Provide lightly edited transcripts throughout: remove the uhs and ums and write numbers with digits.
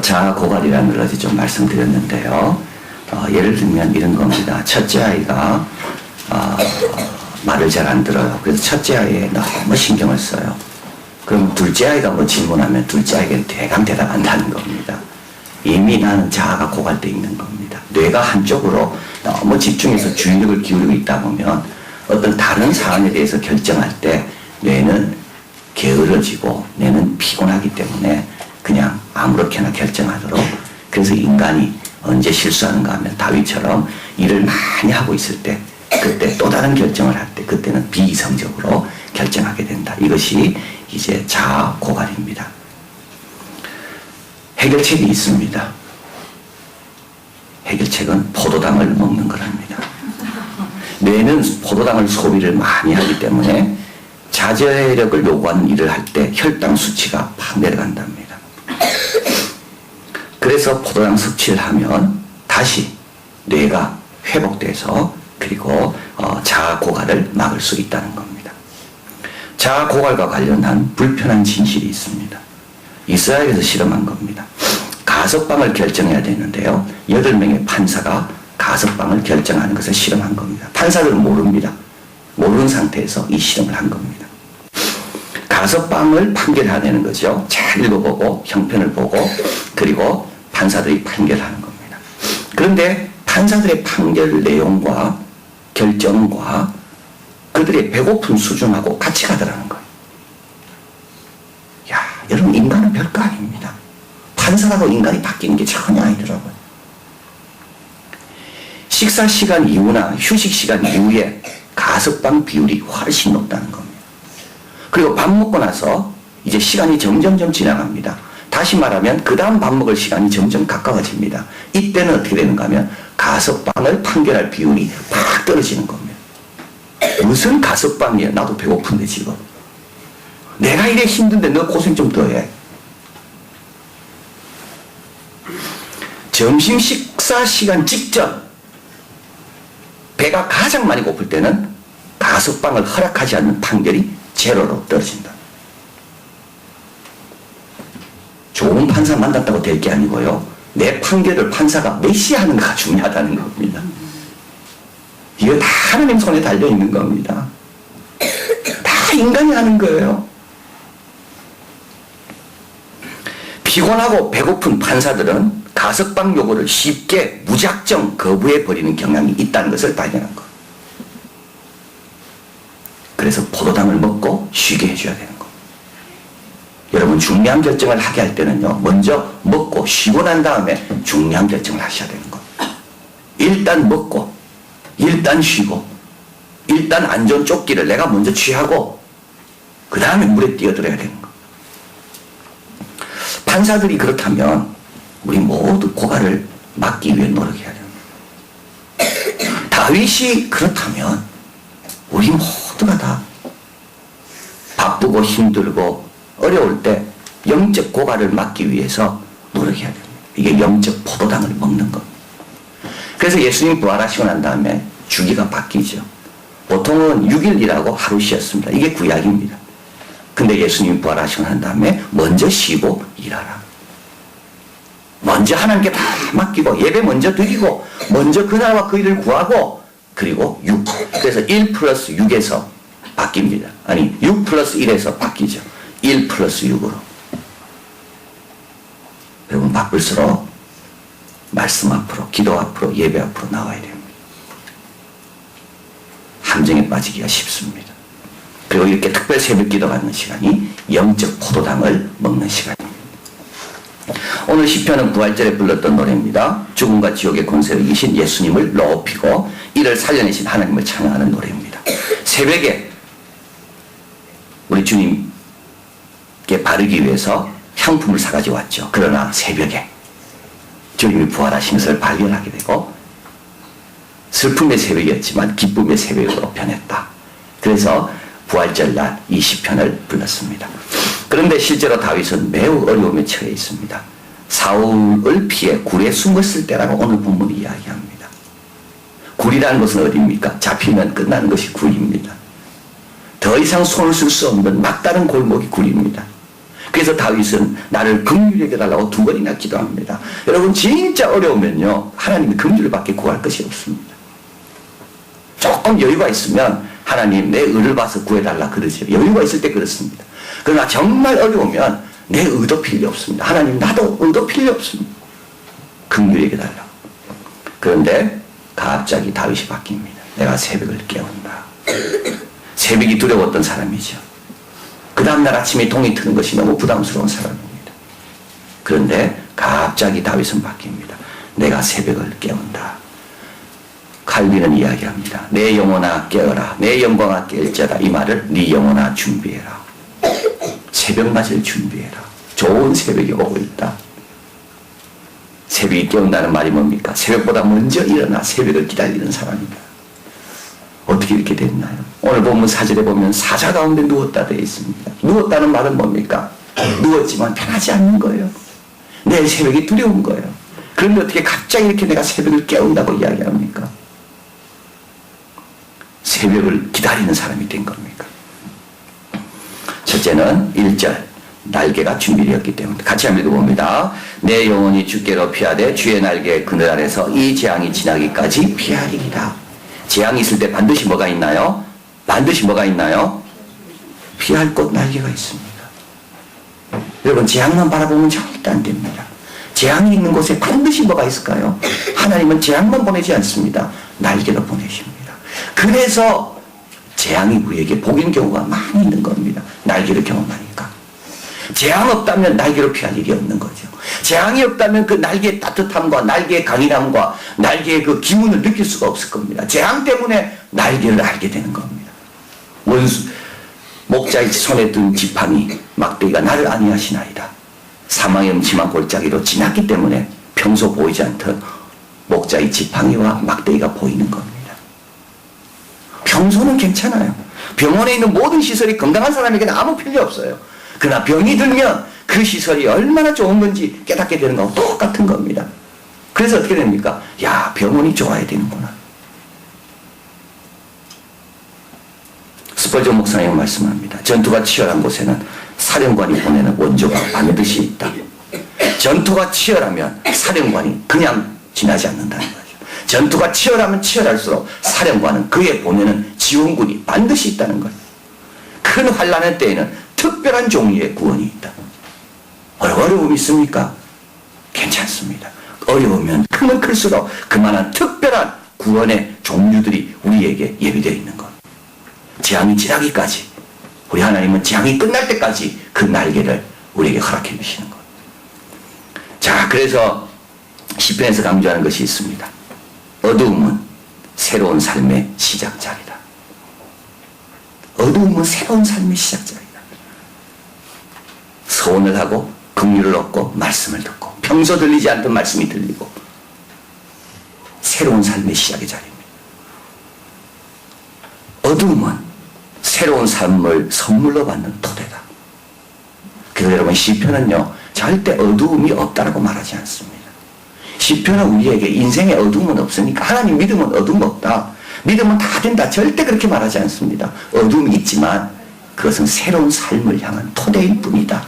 자아 고갈이라는 걸 어제 좀 말씀드렸는데요. 예를 들면 이런 겁니다. 첫째 아이가 말을 잘 안 들어요. 그래서 첫째 아이에 너무 신경을 써요. 그럼 둘째 아이가 뭐 질문하면 둘째 아이에게 대강 대답한다는 겁니다. 이미 나는 자아가 고갈되어 있는 겁니다. 뇌가 한쪽으로 너무 집중해서 주의력을 기울이고 있다 보면 어떤 다른 사안에 대해서 결정할 때 뇌는 게으러지고 뇌는 피곤하기 때문에 그냥 아무렇게나 결정하도록, 그래서 인간이 언제 실수하는가 하면 다윗처럼 일을 많이 하고 있을 때, 그때 또 다른 결정을 할 때 그때는 비이성적으로 결정하게 된다. 이것이 이제 자아 고갈입니다. 해결책이 있습니다. 해결책은 포도당을 먹는 거랍니다. 뇌는 포도당을 소비를 많이 하기 때문에 자제력을 요구하는 일을 할 때 혈당 수치가 팍 내려간답니다. 그래서 포도당 섭취를 하면 다시 뇌가 회복돼서 그리고 자아 고갈을 막을 수 있다는 겁니다. 자아 고갈과 관련한 불편한 진실이 있습니다. 이스라엘에서 실험한 겁니다. 가석방을 결정해야 되는데요. 8명의 판사가 가석방을 결정하는 것을 실험한 겁니다. 판사들은 모릅니다. 모르는 상태에서 이 실험을 한 겁니다. 가석방을 판결해내는 거죠. 잘 읽어보고 형편을 보고 그리고 판사들이 판결하는 겁니다. 그런데 판사들의 판결 내용과 결정과 그들의 배고픈 수준하고 같이 가더라는 거예요. 야, 여러분, 인간은 별거 아닙니다. 판사라고 인간이 바뀌는 게 전혀 아니더라고요. 식사 시간 이후나 휴식 시간 이후에 가석방 비율이 훨씬 높다는 겁니다. 그리고 밥 먹고 나서 이제 시간이 점점점 지나갑니다. 다시 말하면 그 다음 밥 먹을 시간이 점점 가까워집니다. 이때는 어떻게 되는가 하면 가석방을 판결할 비율이 팍 떨어지는 겁니다. 무슨 가석방이야? 나도 배고픈데 지금. 내가 이래 힘든데 너 고생 좀 더 해. 점심 식사 시간 직전 배가 가장 많이 고플 때는 가석방을 허락하지 않는 판결이 제로로 떨어진다. 좋은 판사 만났다고 될 게 아니고요. 내 판결을 판사가 메시하는가가 중요하다는 겁니다. 이거 다 하나님 손에 달려있는 겁니다. 다 인간이 하는 거예요. 피곤하고 배고픈 판사들은 가석방 요구를 쉽게 무작정 거부해버리는 경향이 있다는 것을 발견한 거예요. 그래서 포도당을 먹고 쉬게 해줘야 되는 거예요. 여러분, 중요한 결정을 하게 할 때는요, 먼저 먹고 쉬고 난 다음에 중요한 결정을 하셔야 되는 거예요. 일단 먹고, 일단 쉬고, 일단 안전 조끼를 내가 먼저 취하고, 그 다음에 물에 뛰어들어야 되는 거예요. 판사들이 그렇다면 우리 모두 고갈을 막기 위해 노력해야 됩니다. 다윗이 그렇다면 우리 모두가 다 바쁘고 힘들고 어려울 때 영적 고갈을 막기 위해서 노력해야 됩니다. 이게 영적 포도당을 먹는 겁니다. 그래서 예수님 부활하시고 난 다음에 주기가 바뀌죠. 보통은 6일이라고 하루 쉬었습니다. 이게 구약입니다. 근데 예수님 부활하시고 난 다음에 먼저 쉬고 일하라. 먼저 하나님께 다 맡기고 예배 먼저 드리고 먼저 그 나라와 그 일을 구하고 그리고 6. 그래서 1 플러스 6에서 바뀝니다. 아니 6 플러스 1에서 바뀌죠. 1 플러스 6으로. 여러분, 바쁠수록 말씀 앞으로, 기도 앞으로, 예배 앞으로 나와야 됩니다. 함정에 빠지기가 쉽습니다. 그리고 이렇게 특별 새벽 기도 받는 시간이 영적 포도당을 먹는 시간입니다. 오늘 시편은 부활절에 불렀던 노래입니다. 죽음과 지옥의 권세를 이기신 예수님을 높이고 이를 살려내신 하나님을 찬양하는 노래입니다. 새벽에 우리 주님께 바르기 위해서 향품을 사가지고 왔죠. 그러나 새벽에 주님이 부활하신 것을 발견하게 되고 슬픔의 새벽이었지만 기쁨의 새벽으로 변했다. 그래서 부활절날 이 시편을 불렀습니다. 그런데 실제로 다윗은 매우 어려움에 처해 있습니다. 사울을 피해 굴에 숨었을 때라고 오늘 본문이 이야기합니다. 굴이라는 것은 어디입니까? 잡히면 끝나는 것이 굴입니다. 더 이상 손을 쓸 수 없는 막다른 골목이 굴입니다. 그래서 다윗은 나를 긍휼히 여겨달라고 2번이나 기도합니다. 여러분 진짜 어려우면요 하나님이 긍휼밖에 구할 것이 없습니다. 조금 여유가 있으면 하나님 내 의를 봐서 구해달라 그러죠. 여유가 있을 때 그렇습니다. 그러나 정말 어려우면 내 의도 필요 없습니다. 하나님 나도 의도 필요 없습니다. 긍휼히 여겨달라고. 그런데 갑자기 다윗이 바뀝니다. 내가 새벽을 깨운다. 새벽이 두려웠던 사람이죠. 그 다음날 아침에 동이 트는 것이 너무 부담스러운 사람입니다. 그런데 갑자기 다윗은 바뀝니다. 내가 새벽을 깨운다. 칼빈은 이야기합니다. 내 영혼아 깨어라. 내 영광아 깰지어다. 이 말을 네 영혼아 준비해라. 새벽맞을 준비해라. 좋은 새벽이 오고 있다. 새벽이 깨운다는 말이 뭡니까? 새벽보다 먼저 일어나 새벽을 기다리는 사람입니다. 어떻게 이렇게 됐나요? 오늘 본문 4절에 보면 사자 가운데 누웠다 되어 있습니다. 누웠다는 말은 뭡니까? 누웠지만 편하지 않는 거예요. 내일 새벽이 두려운 거예요. 그런데 어떻게 갑자기 이렇게 내가 새벽을 깨운다고 이야기합니까? 새벽을 기다리는 사람이 된 겁니까? 첫째는 1절 날개가 준비되었기 때문에 같이 한번 읽어봅니다. 내 영혼이 주께로 피하되 주의 날개 그늘 아래서 이 재앙이 지나기까지 피하리이다. 재앙이 있을 때 반드시 뭐가 있나요? 반드시 뭐가 있나요? 피할 곳 날개가 있습니다. 여러분 재앙만 바라보면 절대 안 됩니다. 재앙이 있는 곳에 반드시 뭐가 있을까요? 하나님은 재앙만 보내지 않습니다. 날개로 보내십니다. 그래서 재앙이 우리에게 복인 경우가 많이 있는 겁니다. 날개를 경험하니까. 재앙 없다면 날개로 피할 일이 없는 거죠. 재앙이 없다면 그 날개의 따뜻함과 날개의 강인함과 날개의 그 기운을 느낄 수가 없을 겁니다. 재앙 때문에 날개를 알게 되는 겁니다. 목자의 손에 든 지팡이 막대기가 나를 안위하시나이다. 사망의 음침한 골짜기로 지났기 때문에 평소 보이지 않던 목자의 지팡이와 막대기가 보이는 겁니다. 평소는 괜찮아요. 병원에 있는 모든 시설이 건강한 사람에게는 아무 필요 없어요. 그러나 병이 들면 그 시설이 얼마나 좋은 건지 깨닫게 되는 거하고 똑같은 겁니다. 그래서 어떻게 됩니까? 야, 병원이 좋아야 되는구나. 스펄전 목사님 말씀합니다. 전투가 치열한 곳에는 사령관이 보내는 원조가 반드시 있다. 전투가 치열하면 사령관이 그냥 지나지 않는다는 거죠. 전투가 치열하면 치열할수록 사령관은 그에 보내는 지원군이 반드시 있다는 거예요. 큰 환란의 때에는 특별한 종류의 구원이 있다. 어려움이 있습니까? 괜찮습니다. 어려우면 크면 클수록 그만한 특별한 구원의 종류들이 우리에게 예비되어 있는 것. 재앙이 지나기까지, 우리 하나님은 재앙이 끝날 때까지 그 날개를 우리에게 허락해 주시는 것. 자, 그래서 시편에서 강조하는 것이 있습니다. 어두움은 새로운 삶의 시작자리다. 어두움은 새로운 삶의 시작자리다. 서원을 하고 긍휼을 얻고 말씀을 듣고 평소 들리지 않던 말씀이 들리고 새로운 삶의 시작의 자리입니다. 어두움은 새로운 삶을 선물로 받는 토대다. 그래서 여러분 시편은요 절대 어두움이 없다라고 말하지 않습니다. 시편은 우리에게 인생에 어두움은 없으니까 하나님 믿으면 어두움 없다. 믿으면 다 된다. 절대 그렇게 말하지 않습니다. 어두움이 있지만 그것은 새로운 삶을 향한 토대일 뿐이다.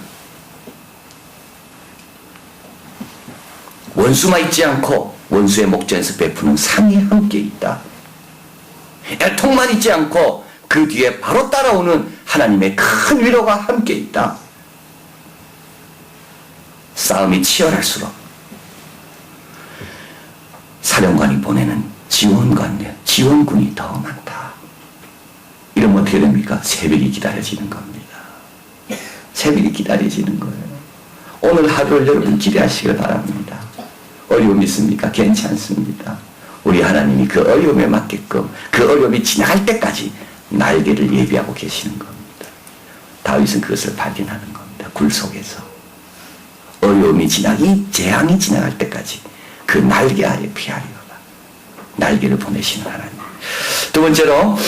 원수만 있지 않고 원수의 목전에서 베푸는 상이 함께 있다. 애통만 있지 않고 그 뒤에 바로 따라오는 하나님의 큰 위로가 함께 있다. 싸움이 치열할수록 사령관이 보내는 지원군이 더 많다. 이러면 어떻게 됩니까? 새벽이 기다려지는 겁니다. 새벽이 기다려지는 거예요. 오늘 하루를 여러분 기대하시길 바랍니다. 어려움 있습니까? 괜찮습니다. 우리 하나님이 그 어려움에 맞게끔 그 어려움이 지나갈 때까지 날개를 예비하고 계시는 겁니다. 다윗은 그것을 발견하는 겁니다. 굴 속에서 어려움이 재앙이 지나갈 때까지 그 날개 아래 피하리로다. 날개를 보내시는 하나님. 두 번째로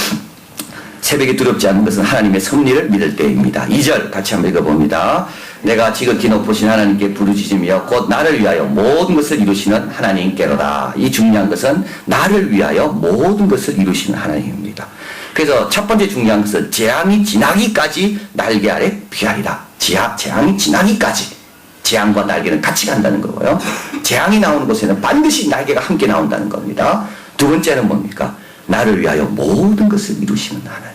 새벽에 두렵지 않는 것은 하나님의 섭리를 믿을 때입니다. 2절 같이 한번 읽어봅니다. 내가 지극히 높으신 하나님께 부르짖으며 곧 나를 위하여 모든 것을 이루시는 하나님께로다. 이 중요한 것은 나를 위하여 모든 것을 이루시는 하나님입니다. 그래서 첫 번째 중요한 것은 재앙이 지나기까지 날개 아래 피하리라. 재앙이 지나기까지 재앙과 날개는 같이 간다는 거고요. 재앙이 나오는 곳에는 반드시 날개가 함께 나온다는 겁니다. 두 번째는 뭡니까? 나를 위하여 모든 것을 이루시는 하나님.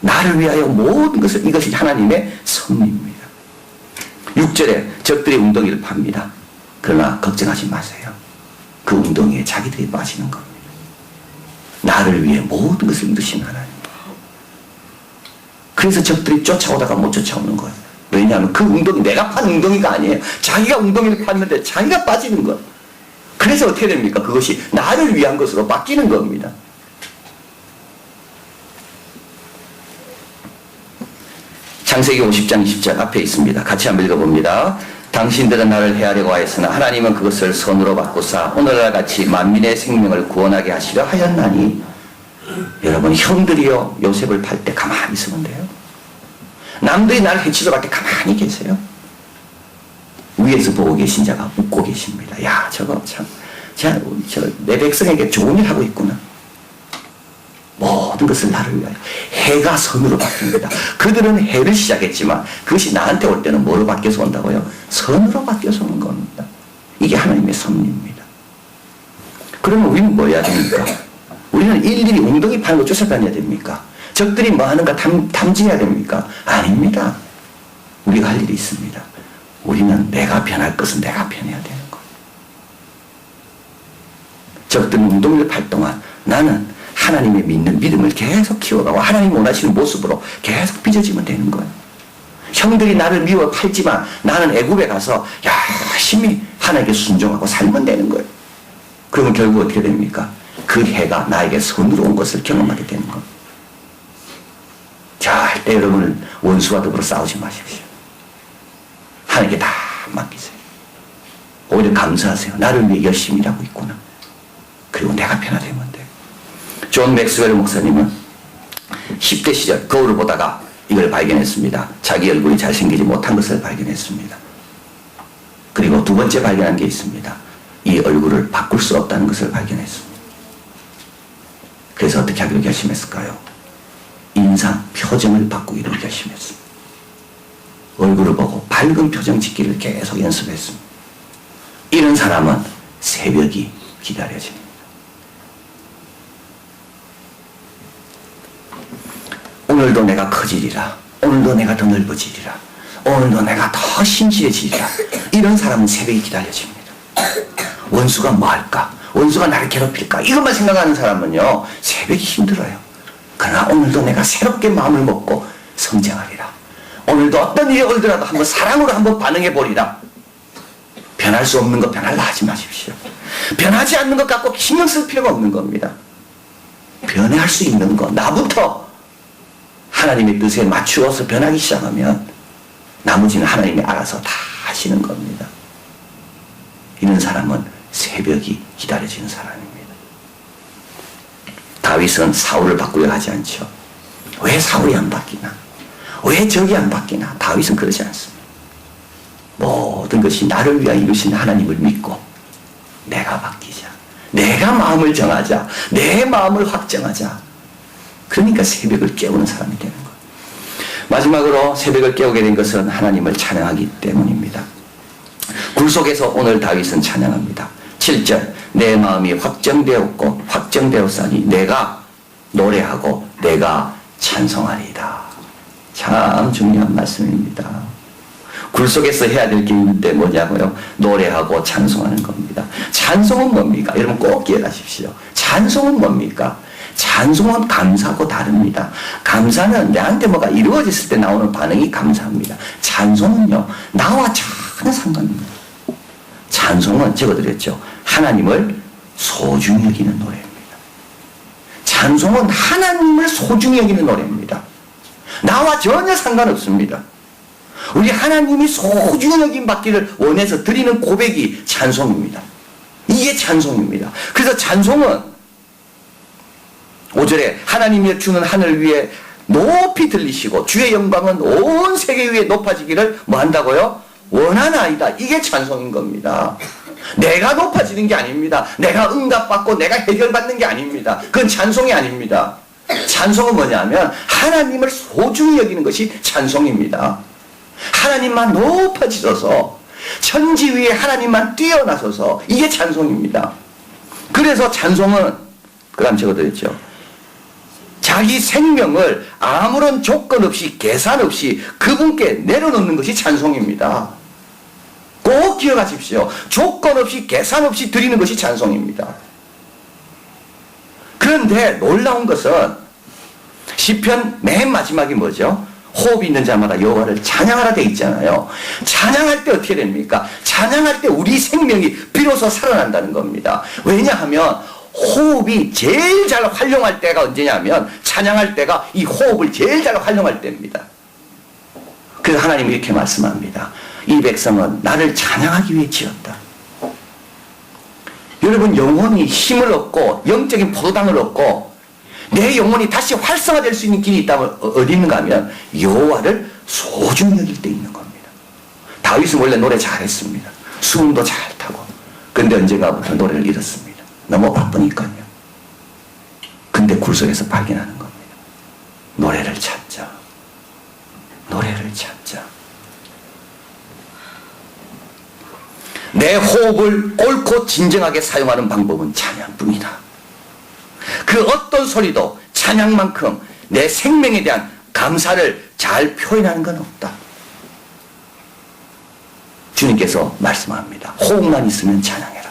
나를 위하여 모든 것을, 이것이 하나님의 섭리입니다. 6절에 적들이 웅덩이를 팝니다. 그러나 걱정하지 마세요. 그 웅덩이에 자기들이 빠지는 겁니다. 나를 위해 모든 것을 이루시는 하나님. 그래서 적들이 쫓아오다가 못 쫓아오는 거예요. 왜냐하면 그 웅덩이, 내가 판 웅덩이가 아니에요. 자기가 웅덩이를 팠는데 자기가 빠지는 거예요. 그래서 어떻게 됩니까? 그것이 나를 위한 것으로 바뀌는 겁니다. 창세기 50장 20절 앞에 있습니다. 같이 한번 읽어봅니다. 당신들은 나를 해하려고 하였으나 하나님은 그것을 선으로 바꾸사 오늘날 같이 만민의 생명을 구원하게 하시려 하였나니. 여러분, 형들이요 요셉을 팔 때 가만히 있으면 돼요. 남들이 나를 해치려 갈 때 가만히 계세요. 위에서 보고 계신 자가 웃고 계십니다. 야, 저거 참, 내 백성에게 좋은 일 하고 있구나. 모든 것을 나를 위하여. 해가 선으로 바뀝니다. 그들은 해를 시작했지만 그것이 나한테 올 때는 뭐로 바뀌어서 온다고요? 선으로 바뀌어서 오는 겁니다. 이게 하나님의 섭리입니다. 그러면 우리는 뭐 해야 됩니까? 우리는 일일이 웅덩이 파는 거 쫓아다녀야 됩니까? 적들이 뭐 하는가 탐지해야 됩니까? 아닙니다. 우리가 할 일이 있습니다. 우리는 내가 변할 것은 내가 변해야 되는 거예요. 적들은 웅덩이를 팔 동안 나는 하나님의 믿는 믿음을 계속 키워가고 하나님 원하시는 모습으로 계속 빚어지면 되는 거예요. 형들이 나를 미워 팔지만 나는 애굽에 가서 열심히 하나님께 순종하고 살면 되는 거예요. 그러면 결국 어떻게 됩니까? 그 해가 나에게 선으로 온 것을 경험하게 되는 겁니다. 절대 여러분은 원수와 더불어 싸우지 마십시오. 하나님께 다 맡기세요. 오히려 감사하세요. 나를 위해 열심히 일하고 있구나. 그리고 내가 변화되면 돼요. 존 맥스웰 목사님은 10대 시절 거울을 보다가 이걸 발견했습니다. 자기 얼굴이 잘생기지 못한 것을 발견했습니다. 그리고 두 번째 발견한 게 있습니다. 이 얼굴을 바꿀 수 없다는 것을 발견했습니다. 그래서 어떻게 하기로 결심했을까요? 인상, 표정을 바꾸기로 결심했습니다. 얼굴을 보고 밝은 표정 짓기를 계속 연습했습니다. 이런 사람은 새벽이 기다려집니다. 오늘도 내가 커지리라. 오늘도 내가 더 넓어지리라. 오늘도 내가 더 신실해지리라. 이런 사람은 새벽이 기다려집니다. 원수가 뭐 할까? 원수가 나를 괴롭힐까? 이것만 생각하는 사람은요, 새벽이 힘들어요. 그러나 오늘도 내가 새롭게 마음을 먹고 성장하리라. 오늘도 어떤 일이 오더라도 한번 사랑으로 한번 반응해 보리라. 변할 수 없는 것 변할라 하지 마십시오. 변하지 않는 것 갖고 신경 쓸 필요가 없는 겁니다. 변할 수 있는 것, 나부터 하나님의 뜻에 맞추어서 변하기 시작하면 나머지는 하나님이 알아서 다 하시는 겁니다. 이런 사람은 새벽이 기다려지는 사람입니다. 다윗은 사울을 바꾸려 하지 않죠. 왜 사울이 안 바뀌나? 왜 적이 안 바뀌나? 다윗은 그러지 않습니다. 모든 것이 나를 위하여 이루신 하나님을 믿고 내가 바뀌자. 내가 마음을 정하자. 내 마음을 확정하자. 그러니까 새벽을 깨우는 사람이 되는 거예요. 마지막으로 새벽을 깨우게 된 것은 하나님을 찬양하기 때문입니다. 굴 속에서 오늘 다윗은 찬양합니다. 7절 내 마음이 확정되었고 확정되었사니 내가 노래하고 내가 찬송하리이다. 참 중요한 말씀입니다. 굴 속에서 해야 될 게 있는데 뭐냐고요? 노래하고 찬송하는 겁니다. 찬송은 뭡니까? 여러분 꼭 기억하십시오. 찬송은 뭡니까? 찬송은 감사하고 다릅니다. 감사는 내한테 뭐가 이루어졌을 때 나오는 반응이 감사합니다. 찬송은요, 나와 전혀 상관없습니다. 찬송은 적어드렸죠. 하나님을 소중히 여기는 노래입니다. 찬송은 하나님을 소중히 여기는 노래입니다. 나와 전혀 상관없습니다. 우리 하나님이 소중히 여김 받기를 원해서 드리는 고백이 찬송입니다. 이게 찬송입니다. 그래서 찬송은 5절에 하나님이 주는 하늘 위에 높이 들리시고 주의 영광은 온 세계 위에 높아지기를 뭐 한다고요? 원하나이다. 이게 찬송인 겁니다. 내가 높아지는 게 아닙니다. 내가 응답받고 내가 해결받는 게 아닙니다. 그건 찬송이 아닙니다. 찬송은 뭐냐면 하나님을 소중히 여기는 것이 찬송입니다. 하나님만 높아지셔서 천지 위에 하나님만 뛰어나서서 이게 찬송입니다. 그래서 찬송은 그다음 적어드렸죠. 자기 생명을 아무런 조건 없이 계산 없이 그분께 내려놓는 것이 찬송입니다. 꼭 기억하십시오. 조건 없이 계산 없이 드리는 것이 찬송입니다. 그런데 놀라운 것은 시편 맨 마지막이 뭐죠? 호흡이 있는 자마다 여호와를 찬양하라 돼 있잖아요. 찬양할 때 어떻게 됩니까? 찬양할 때 우리 생명이 비로소 살아난다는 겁니다. 왜냐하면 호흡이 제일 잘 활용할 때가 언제냐면 찬양할 때가 이 호흡을 제일 잘 활용할 때입니다. 그래서 하나님이 이렇게 말씀합니다. 이 백성은 나를 찬양하기 위해 지었다. 여러분 영혼이 힘을 얻고 영적인 포도당을 얻고 내 영혼이 다시 활성화될 수 있는 길이 있다면 어디 있는가 하면 여호와를 소중히 여길 때 있는 겁니다. 다윗은 원래 노래 잘했습니다. 수음도 잘 타고. 근데 언젠가부터 노래를 잃었습니다. 너무 바쁘니까요. 근데 굴속에서 발견하는 겁니다. 노래를 찾자. 노래를 찾자. 내 호흡을 옳고 진정하게 사용하는 방법은 찬양뿐이다. 그 어떤 소리도 찬양만큼 내 생명에 대한 감사를 잘 표현하는 건 없다. 주님께서 말씀합니다. 호흡만 있으면 찬양해라.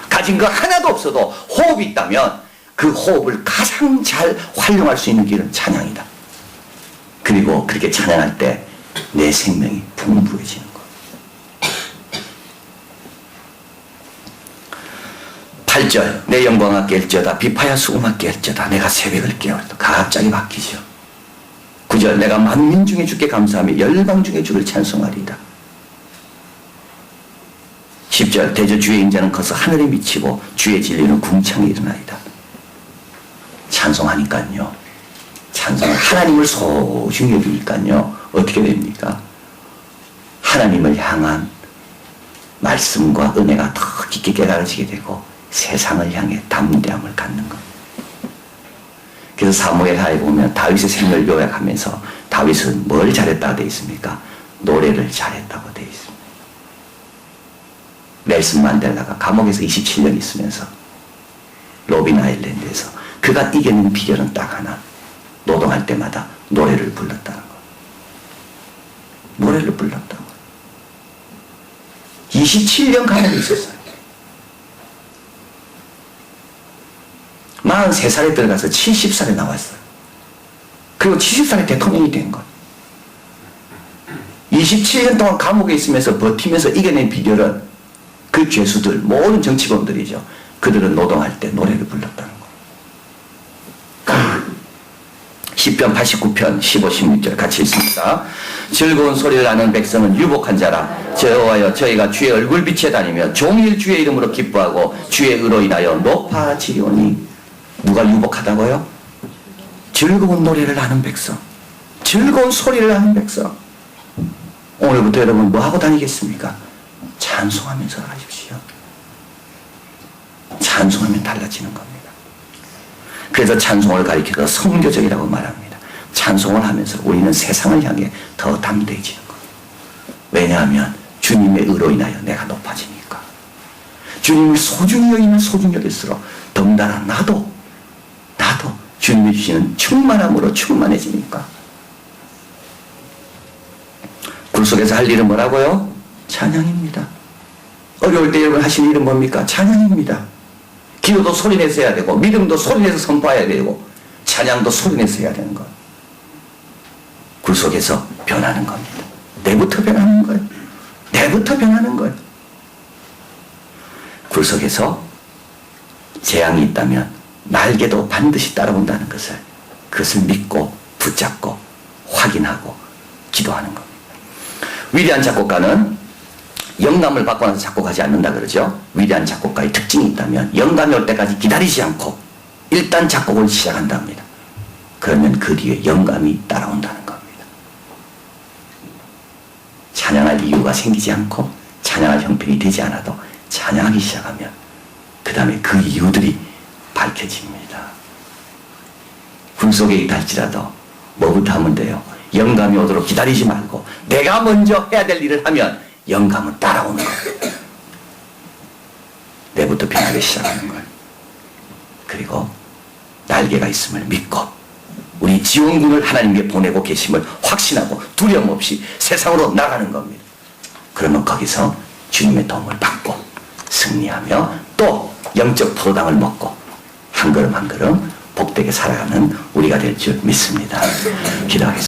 가진 거 하나도 없어도 호흡이 있다면 그 호흡을 가장 잘 활용할 수 있는 길은 찬양이다. 그리고 그렇게 찬양할 때 내 생명이 풍부해지는 것. 8절 내 영광아 깰지어다 비파야 수고마 깰지어다 내가 새벽을 깨우리다. 갑자기 바뀌죠. 9절 내가 만민 중에 주께 감사하며 열방 중에 주를 찬송하리이다. 10절 대저 주의 인자는 커서 하늘에 미치고 주의 진리는 궁창에 일어나리이다. 찬송하니까요. 찬송을 하나님을 소중히 여기니까요. 어떻게 됩니까? 하나님을 향한 말씀과 은혜가 더 깊게 깨달아지게 되고 세상을 향해 담대함을 갖는 것. 그래서 사무엘하에 보면 다윗의 생을 요약하면서 다윗은 뭘 잘했다고 되어 있습니까? 노래를 잘했다고 되어 있습니다. 넬슨 만델라가 감옥에서 27년 있으면서 로빈 아일랜드에서 그가 이겨낸 비결은 딱 하나. 노동할 때마다 노래를 불렀다는 것. 노래를 불렀다고. 27년 감옥에 있었어요. 43살에 들어가서 70살에 나왔어요. 그리고 70살에 대통령이 된 것. 27년 동안 감옥에 있으면서 버티면서 이겨낸 비결은 그 죄수들, 모든 정치범들이죠. 그들은 노동할 때 노래를 불렀다는 것. 시편 89편 15, 16절 같이 읽습니다. 즐거운 소리를 하는 백성은 유복한 자라. 여호와여 저희가 주의 얼굴빛에 다니며 종일 주의 이름으로 기뻐하고 주의 의로 인하여 높아지리오니. 누가 유복하다고요? 즐거운 노래를 하는 백성, 즐거운 소리를 하는 백성. 오늘부터 여러분 뭐 하고 다니겠습니까? 찬송하면서 하십시오. 찬송하면 달라지는 겁니다. 그래서 찬송을 가리켜서 성교적이라고 말합니다. 찬송을 하면서 우리는 세상을 향해 더 담대해지는 겁니다. 왜냐하면 주님의 의로 인하여 내가 높아지니까. 주님을 소중히 여기면 소중히 여길수록 덩달아 나도 주님이 주시는 충만함으로 충만해지니까. 굴속에서 할 일은 뭐라고요? 찬양입니다. 어려울 때 여러분 하시는 일은 뭡니까? 찬양입니다. 기도도 소리내서 해야 되고 믿음도 소리내서 선포해야 되고 찬양도 소리내서 해야 되는 것. 굴속에서 변하는 겁니다. 내부터 변하는 거예요. 내부터 변하는 거예요. 굴속에서 재앙이 있다면 날개도 반드시 따라온다는 것을, 그것을 믿고 붙잡고 확인하고 기도하는 겁니다. 위대한 작곡가는 영감을 받고 나서 작곡하지 않는다 그러죠. 위대한 작곡가의 특징이 있다면 영감이 올 때까지 기다리지 않고 일단 작곡을 시작한답니다. 그러면 그 뒤에 영감이 따라온다는 겁니다. 찬양할 이유가 생기지 않고 찬양할 형편이 되지 않아도 찬양하기 시작하면 그 다음에 그 이유들이 밝혀집니다. 꿈속에 있다 할지라도 뭐부터 하면 돼요? 영감이 오도록 기다리지 말고 내가 먼저 해야 될 일을 하면 영감은 따라오는 거예요. 내부터 변하기 시작하는 거예요. 그리고 날개가 있음을 믿고 우리 지원군을 하나님께 보내고 계심을 확신하고 두려움 없이 세상으로 나가는 겁니다. 그러면 거기서 주님의 도움을 받고 승리하며 또 영적 포도당을 먹고 한 걸음 한 걸음 복되게 살아가는 우리가 될 줄 믿습니다. 기도하겠습니다.